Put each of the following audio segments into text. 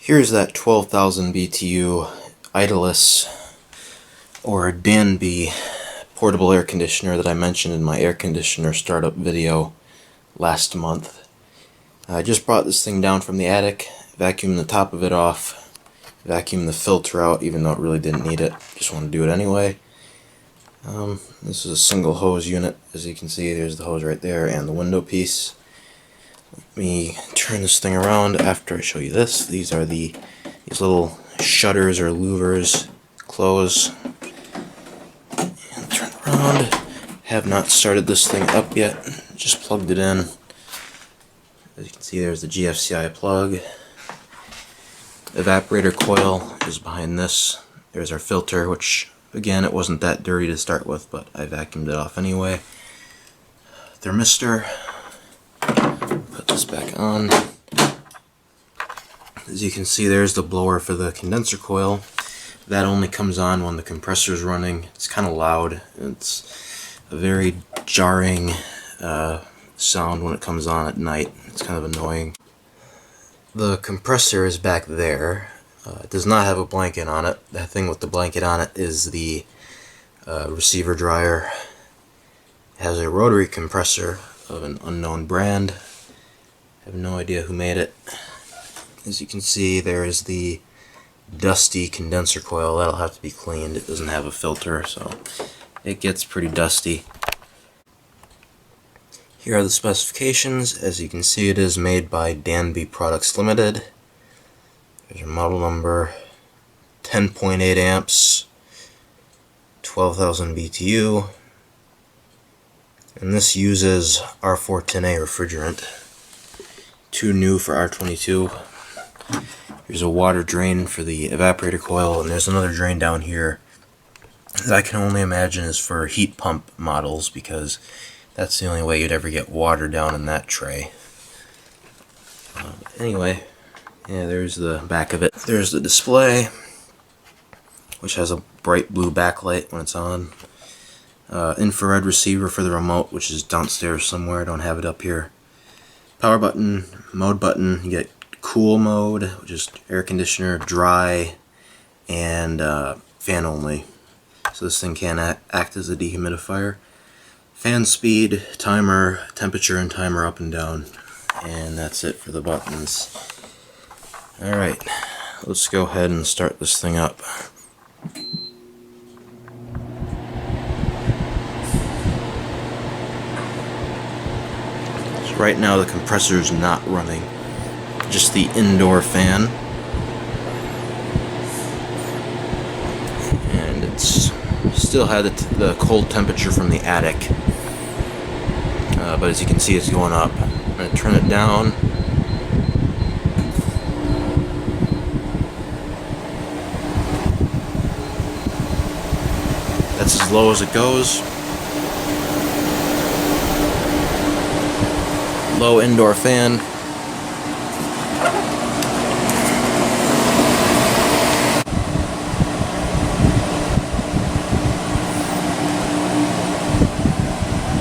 Here's that 12,000 BTU Idylis or Danby portable air conditioner that I mentioned in my air conditioner startup video last month. I just brought this thing down from the attic, vacuumed the top of it off, vacuumed the filter out even though it really didn't need it, just wanted to do it anyway. This is a single hose unit. As you can see, there's the hose right there and the window piece. Let me turn this thing around after I show you this. These are these little shutters or louvers. Close. And turn around. Have not started this thing up yet. Just plugged it in. As you can see, there's the GFCI plug. Evaporator coil is behind this. There's our filter, which again, it wasn't that dirty to start with, but I vacuumed it off anyway. Thermistor. Put this back on. As you can see, there's the blower for the condenser coil. That only comes on when the compressor is running. It's kind of loud. It's a very jarring sound when it comes on at night. It's kind of annoying. The compressor is back there. It does not have a blanket on it. That thing with the blanket on it is the receiver dryer. It has a rotary compressor of an unknown brand. I have no idea who made it. As you can see, there is the dusty condenser coil. That'll have to be cleaned. It doesn't have a filter, so it gets pretty dusty. Here are the specifications. As you can see, it is made by Danby Products Limited. There's your model number, 10.8 amps, 12,000 BTU, and this uses R410A refrigerant. Too new for R22. Here's a water drain for the evaporator coil, and there's another drain down here that I can only imagine is for heat pump models, because that's the only way you'd ever get water down in that tray. Anyway, yeah, there's the back of it. There's the display, which has a bright blue backlight when it's on. Infrared receiver for the remote, which is downstairs somewhere. I don't have it up here. Power button, mode button. You get cool mode, which is air conditioner, dry, and fan only. So this thing can act as a dehumidifier. Fan speed, timer, temperature and timer up and down. And that's it for the buttons. Alright, let's go ahead and start this thing up. So right now the compressor is not running, just the indoor fan. And it's still had the cold temperature from the attic. But as you can see, it's going up. I'm going to turn it down. That's as low as it goes. Low indoor fan.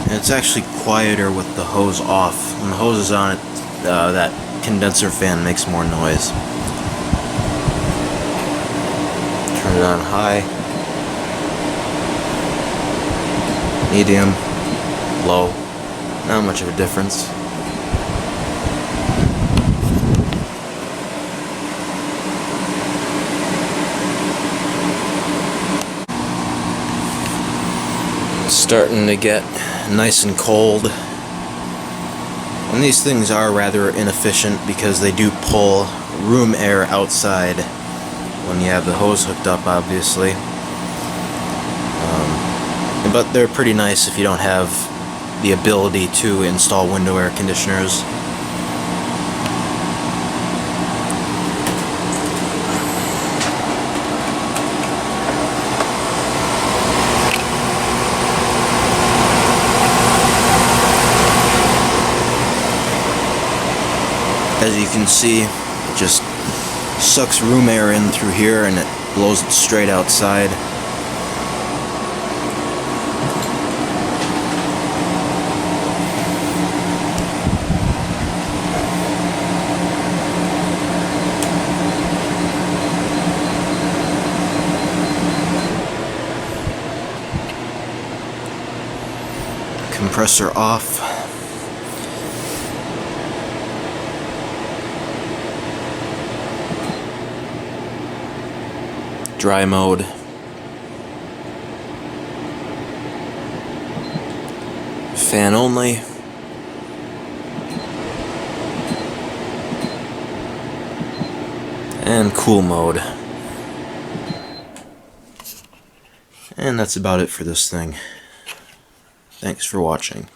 And it's actually quieter with the hose off. When the hose is on, that condenser fan makes more noise. Turn it on high. Medium, low, not much of a difference. It's starting to get nice and cold. And these things are rather inefficient because they do pull room air outside when you have the hose hooked up, obviously. But they're pretty nice if you don't have the ability to install window air conditioners. As you can see, it just sucks room air in through here and it blows it straight outside. Compressor off. Dry mode. Fan only. And cool mode. And that's about it for this thing. Thanks for watching.